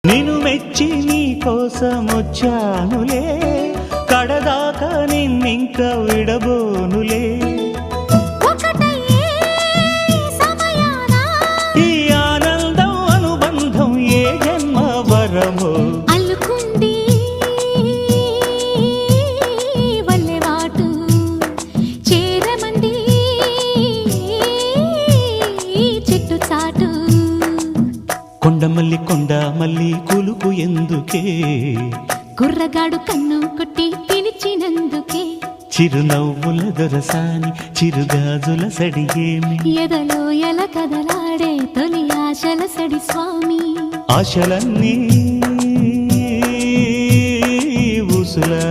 నిన్ను మెచ్చి నీ కోసం వచ్చానులే, కడదాకా నిన్నింక విడబోనులే. ఈ ఆనందం అనుబంధం ఏ జన్మ వరమో అల్లుకుంది వల్లెవాటు చేరమంది చెట్టు చాటు. కొండ మల్లి కులుకు ఎందుకే, కుర్రగాడు కన్ను కొట్టి పిలిచినందుకే. చిరునవ్వుల దొరసాని చిరుగాజుల సడిగేమి, ఎదలో ఎల కదలాడే తొలి ఆశల సడి స్వామి. ఆశలన్నీ ఊసులా